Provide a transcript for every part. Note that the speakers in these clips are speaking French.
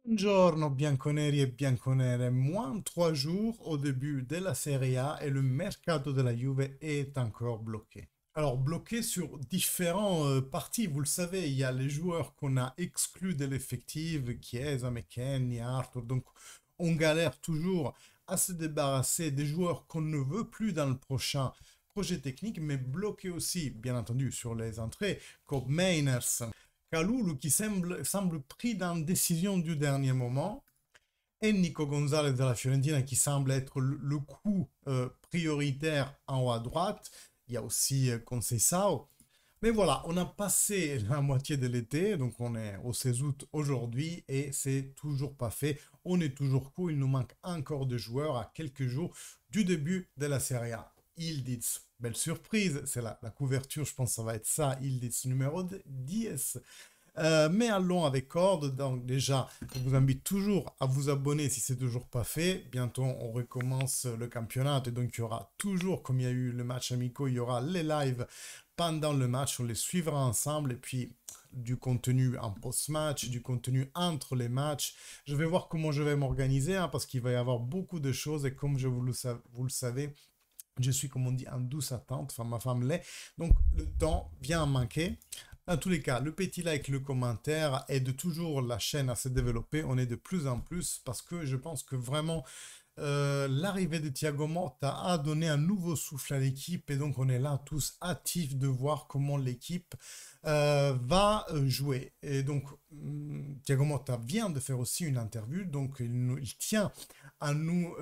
Buongiorno bianconeri e bianconere, moins 3 jours au début de la Serie A et le mercato de la Juve est encore bloqué. Alors bloqué sur différents parties, vous le savez, il y a les joueurs qu'on a exclus de l'effectif, Chiesa, McKennie, Arthur, donc on galère toujours à se débarrasser des joueurs qu'on ne veut plus dans le prochain projet technique, mais bloqué aussi, bien entendu, sur les entrées, comme Mainers, Kalulu qui semble pris dans une décision du dernier moment, et Nico Gonzalez de la Fiorentina qui semble être le coup prioritaire en haut à droite. Il y a aussi Conceição. Mais voilà, on a passé la moitié de l'été, donc on est au 16 août aujourd'hui et c'est toujours pas fait. On est toujours court, il nous manque encore de joueurs à quelques jours du début de la Serie A. Ildiz, belle surprise, c'est la couverture, je pense que ça va être ça, Ildiz numéro 10. Mais allons avec ordre. Donc déjà, je vous invite toujours à vous abonner si c'est toujours pas fait. Bientôt, on recommence le championnat et donc il y aura toujours, comme il y a eu le match amicaux, il y aura les lives pendant le match. On les suivra ensemble et puis du contenu en post-match, du contenu entre les matchs. Je vais voir comment je vais m'organiser hein, parce qu'il va y avoir beaucoup de choses et comme vous le savez, je suis, comme on dit, en douce attente. Enfin, ma femme l'est. Donc, le temps vient à manquer. Dans tous les cas, le petit like, le commentaire aide toujours la chaîne à se développer. On est de plus en plus parce que je pense que vraiment l'arrivée de Thiago Motta a donné un nouveau souffle à l'équipe et donc on est là tous actifs de voir comment l'équipe va jouer. Et donc Thiago Motta vient de faire aussi une interview, donc il tient à nous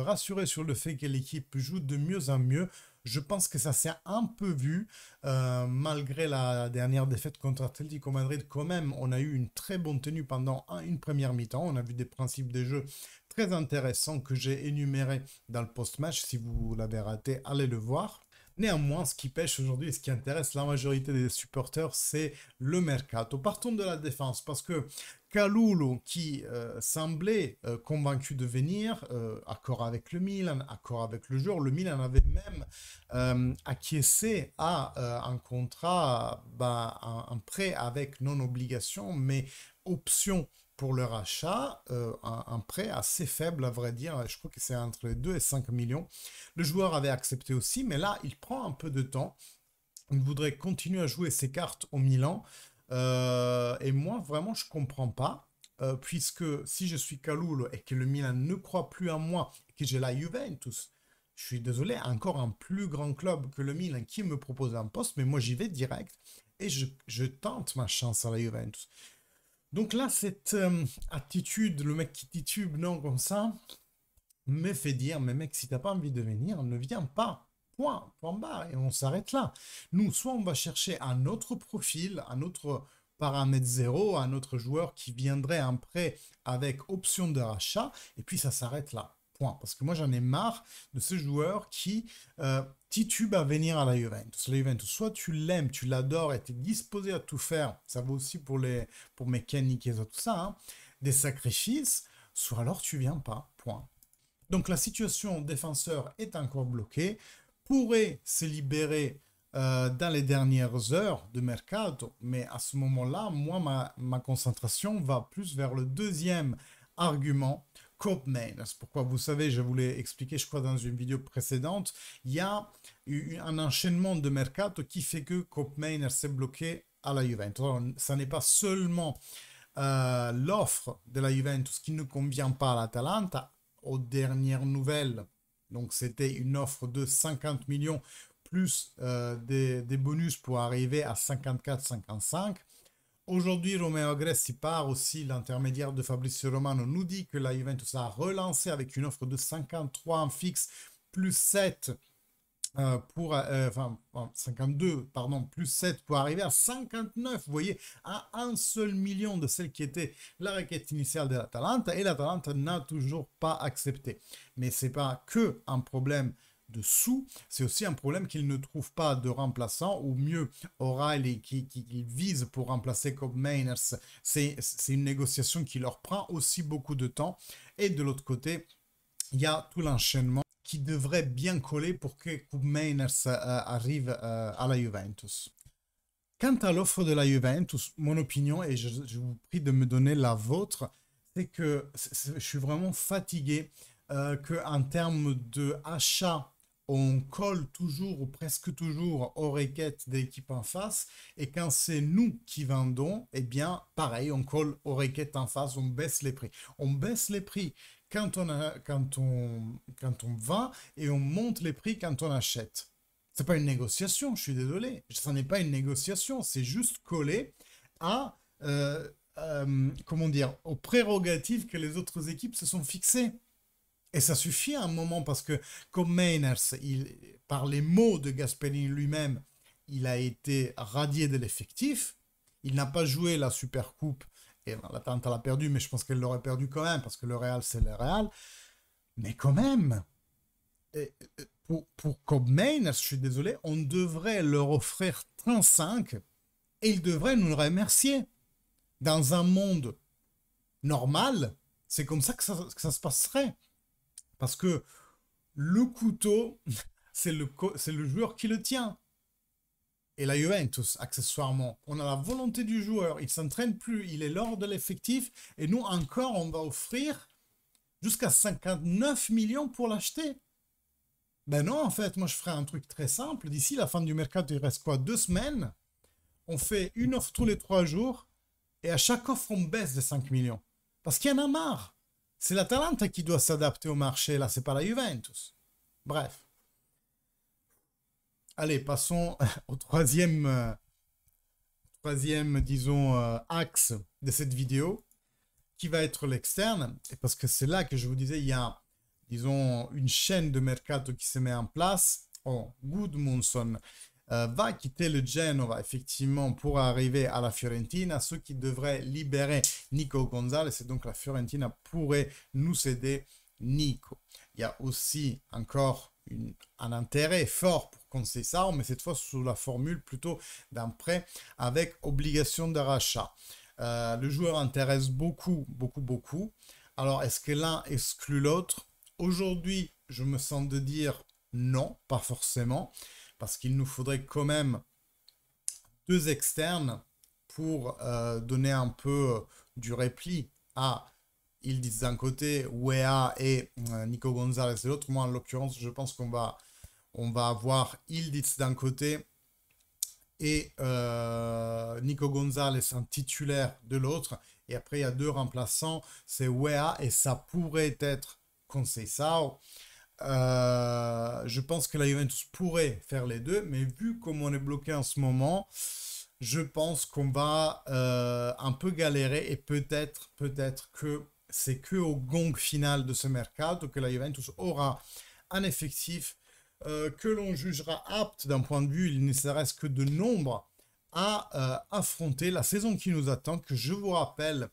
rassurer sur le fait que l'équipe joue de mieux en mieux. Je pense que ça s'est un peu vu, malgré la dernière défaite contre Atlético Madrid, quand même, on a eu une très bonne tenue pendant une première mi-temps. On a vu des principes de jeu très intéressants que j'ai énumérés dans le post-match. Si vous l'avez raté, allez le voir. Néanmoins, ce qui pêche aujourd'hui et ce qui intéresse la majorité des supporters, c'est le mercato. Partons de la défense, parce que Kalulu, qui semblait convaincu de venir, accord avec le Milan, accord avec le joueur, le Milan avait même acquiescé à un contrat, un prêt avec non-obligation, mais option pour le rachat, un prêt assez faible à vrai dire, je crois que c'est entre les 2 et 5 millions. Le joueur avait accepté aussi, mais là, il prend un peu de temps. Il voudrait continuer à jouer ses cartes au Milan. Et moi, vraiment, je ne comprends pas. Puisque si je suis Kalulu et que le Milan ne croit plus en moi, et que j'ai la Juventus, je suis désolé, encore un plus grand club que le Milan qui me propose un poste, mais moi j'y vais direct et je tente ma chance à la Juventus. Donc là, cette attitude, le mec qui titube, non, comme ça, me fait dire, mais mec, si t'as pas envie de venir, ne viens pas. Point, point barre, et on s'arrête là. Nous, soit on va chercher un autre profil, un autre paramètre zéro, un autre joueur qui viendrait en prêt avec option de rachat, et puis ça s'arrête là. Point. Parce que moi, j'en ai marre de ce joueur qui titube à venir à la Juventus. La Juventus, soit tu l'aimes, tu l'adores et tu es disposé à tout faire, ça vaut aussi pour mécanique et tout ça, hein, des sacrifices, soit alors tu viens pas. Point. Donc la situation défenseur est encore bloquée, pourrait se libérer dans les dernières heures de mercato, mais à ce moment-là, moi, ma concentration va plus vers le deuxième argument, Koopmeiners. Pourquoi vous savez, je vous l'ai expliqué, je crois, dans une vidéo précédente, il y a eu un enchaînement de mercato qui fait que Koopmeiners s'est bloqué à la Juventus. Alors, ça n'est pas seulement l'offre de la Juventus qui ne convient pas à l'Atalanta, aux dernières nouvelles. Donc c'était une offre de 50 millions plus des bonus pour arriver à 54-55. Aujourd'hui, Romeo Agressi part aussi, l'intermédiaire de Fabrizio Romano, nous dit que la Juventus a relancé avec une offre de 53 en fixe plus 7 enfin, 52, pardon, plus 7 pour arriver à 59, vous voyez, à un seul million de celle qui était la requête initiale de l'Atalanta, et l'Atalanta n'a toujours pas accepté. Mais ce n'est pas que un problème de sous, c'est aussi un problème qu'ils ne trouvent pas de remplaçant, ou mieux, O'Reilly qui vise pour remplacer Cobb Mainers, c'est une négociation qui leur prend aussi beaucoup de temps, et de l'autre côté, il y a tout l'enchaînement qui devrait bien coller pour que Koopmeiners arrive à la Juventus. Quant à l'offre de la Juventus, mon opinion, et je vous prie de me donner la vôtre, c'est que je suis vraiment fatigué qu'en termes de achat, on colle toujours ou presque toujours aux requêtes de l'équipe en face. Et quand c'est nous qui vendons, eh bien, pareil, on colle aux requêtes en face, on baisse les prix. On baisse les prix quand on vend et on monte les prix quand on achète. C'est pas une négociation, je suis désolé. Ce n'est pas une négociation, c'est juste collé à comment dire, aux prérogatives que les autres équipes se sont fixées. Et ça suffit à un moment parce que comme Mainers, par les mots de Gasperini lui-même, il a été radié de l'effectif. Il n'a pas joué la Super Coupe et l'Atalanta l'a perdu, mais je pense qu'elle l'aurait perdu quand même parce que le Real, c'est le Real. Mais quand même, pour Cobb Mainers, je suis désolé, on devrait leur offrir 35 et ils devraient nous le remercier. Dans un monde normal, c'est comme ça que ça se passerait. Parce que le couteau, c'est le joueur qui le tient. Et la Juventus, accessoirement, on a la volonté du joueur, il ne s'entraîne plus, il est lors de l'effectif, et nous encore, on va offrir jusqu'à 59 millions pour l'acheter. Ben non, en fait, moi je ferais un truc très simple. D'ici la fin du mercato, il reste quoi? 2 semaines. On fait une offre tous les 3 jours, et à chaque offre, on baisse de 5 millions. Parce qu'il y en a marre. C'est l'Atalanta qui doit s'adapter au marché, là, c'est pas la Juventus. Bref. Allez, passons au troisième disons, axe de cette vidéo, qui va être l'externe. Et parce que c'est là que je vous disais, il y a, disons, une chaîne de mercato qui se met en place. Oh, Gudmundsson va quitter le Genova, effectivement, pour arriver à la Fiorentina, ce qui devrait libérer Nico Gonzalez. Et donc, la Fiorentina pourrait nous céder Nico. Il y a aussi encore un intérêt fort pour Conceição, mais cette fois sous la formule plutôt d'un prêt avec obligation de rachat. Le joueur intéresse beaucoup, beaucoup, beaucoup. Alors, est-ce que l'un exclut l'autre? Aujourd'hui, je me sens de dire non, pas forcément, parce qu'il nous faudrait quand même 2 externes pour donner un peu du repli à Ildiz d'un côté, Wea et Nico Gonzalez de l'autre. Moi, en l'occurrence, je pense qu'on va avoir Ildiz d'un côté et Nico Gonzalez un titulaire de l'autre. Et après, il y a 2 remplaçants, c'est Wea et ça pourrait être Conceição. Je pense que la Juventus pourrait faire les deux, mais vu comme on est bloqué en ce moment, je pense qu'on va un peu galérer et peut-être que c'est que au gong final de ce mercato que la Juventus aura un effectif que l'on jugera apte d'un point de vue, il ne serait-ce que de nombre, à affronter la saison qui nous attend, que je vous rappelle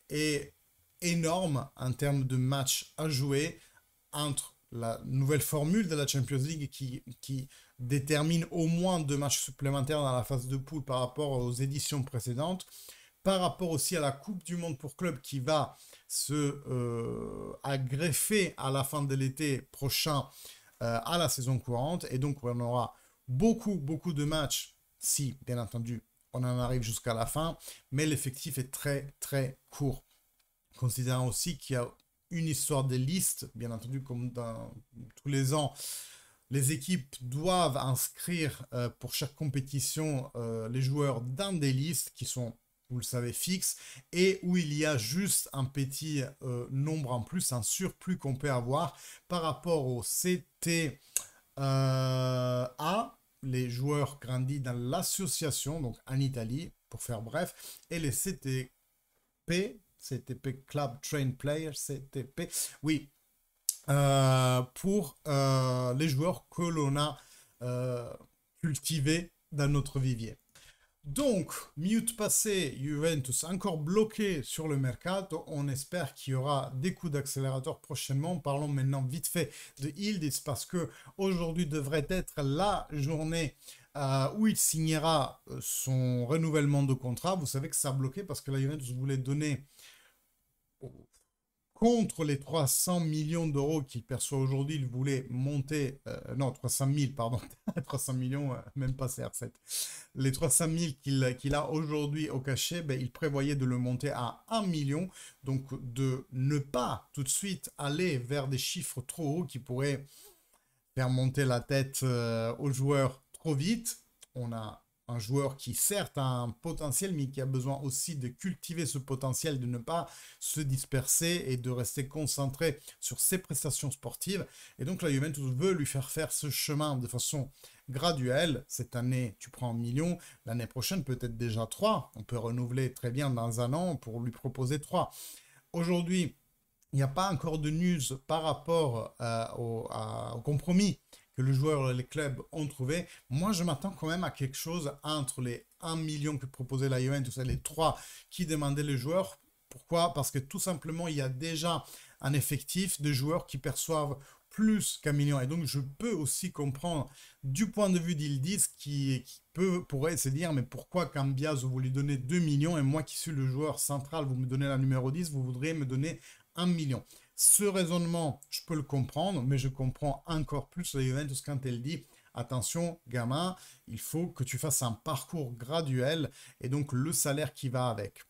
est énorme en termes de matchs à jouer entre la nouvelle formule de la Champions League qui détermine au moins 2 matchs supplémentaires dans la phase de poule par rapport aux éditions précédentes, par rapport aussi à la Coupe du Monde pour club qui va se greffer à la fin de l'été prochain à la saison courante. Et donc, on aura beaucoup, beaucoup de matchs si, bien entendu, on en arrive jusqu'à la fin. Mais l'effectif est très, très court. Considérant aussi qu'il y a une histoire des listes, bien entendu, comme dans tous les ans, les équipes doivent inscrire pour chaque compétition les joueurs dans des listes qui sont, vous le savez, fixes, et où il y a juste un petit nombre en plus, un surplus qu'on peut avoir par rapport au CTA, les joueurs grandis dans l'association, donc en Italie, pour faire bref, et les CTP, Club Train Player, CTP, oui, pour les joueurs que l'on a cultivés dans notre vivier. Donc, minute passée, Juventus encore bloqué sur le mercato. On espère qu'il y aura des coups d'accélérateur prochainement. Parlons maintenant vite fait de Ildiz parce que aujourd'hui devrait être la journée où il signera son renouvellement de contrat. Vous savez que ça a bloqué parce que la Juventus voulait donner contre les 300 millions d'euros qu'il perçoit aujourd'hui. Il voulait monter, non, 300 000, pardon, 300 millions, même pas CR7. Les 300 000 qu'il a aujourd'hui au cachet, ben, il prévoyait de le monter à 1 million, donc de ne pas tout de suite aller vers des chiffres trop hauts qui pourraient faire monter la tête aux joueurs trop vite. On a un joueur qui certes a un potentiel, mais qui a besoin aussi de cultiver ce potentiel, de ne pas se disperser et de rester concentré sur ses prestations sportives. Et donc la Juventus veut lui faire ce chemin de façon graduelle. Cette année, tu prends 1 million, l'année prochaine peut-être déjà 3. On peut renouveler très bien dans un an pour lui proposer 3. Aujourd'hui, il n'y a pas encore de news par rapport au compromis que le joueur et les clubs ont trouvé. Moi, je m'attends quand même à quelque chose entre les 1 million que proposait la Juventus et les 3 qui demandaient les joueurs. Pourquoi? Parce que tout simplement, il y a déjà un effectif de joueurs qui perçoivent plus qu'un million. Et donc, je peux aussi comprendre du point de vue d'Yıldız qui pourrait se dire, mais pourquoi Cambias, vous lui donnez 2 millions et moi qui suis le joueur central, vous me donnez la numéro 10, vous voudriez me donner 1 million. Ce raisonnement, je peux le comprendre, mais je comprends encore plus la Juventus quand elle dit attention, gamin, il faut que tu fasses un parcours graduel et donc le salaire qui va avec.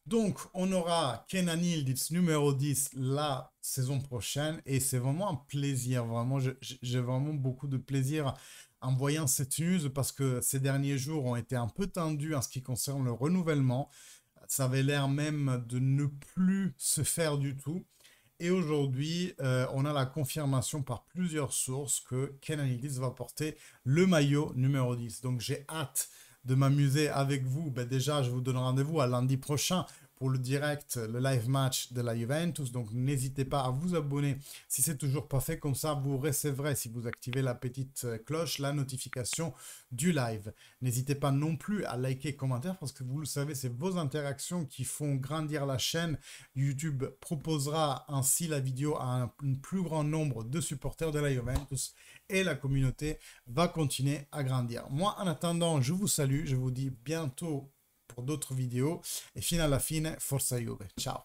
Donc, on aura Kenan Yıldız numéro 10 la saison prochaine et c'est vraiment un plaisir. Vraiment, j'ai vraiment beaucoup de plaisir en voyant cette news parce que ces derniers jours ont été un peu tendus en ce qui concerne le renouvellement. Ça avait l'air même de ne plus se faire du tout. Et aujourd'hui, on a la confirmation par plusieurs sources que Kenan Yıldız va porter le maillot numéro 10. Donc j'ai hâte de m'amuser avec vous. Ben déjà, je vous donne rendez-vous à lundi prochain pour le direct, le live match de la Juventus. Donc n'hésitez pas à vous abonner si c'est toujours pas fait. Comme ça, vous recevrez, si vous activez la petite cloche, la notification du live. N'hésitez pas non plus à liker, commenter, parce que vous le savez, c'est vos interactions qui font grandir la chaîne. YouTube proposera ainsi la vidéo à un plus grand nombre de supporters de la Juventus et la communauté va continuer à grandir. Moi, en attendant, je vous salue, je vous dis bientôt pour d'autres vidéos et fino alla fine, forza Juve. Ciao!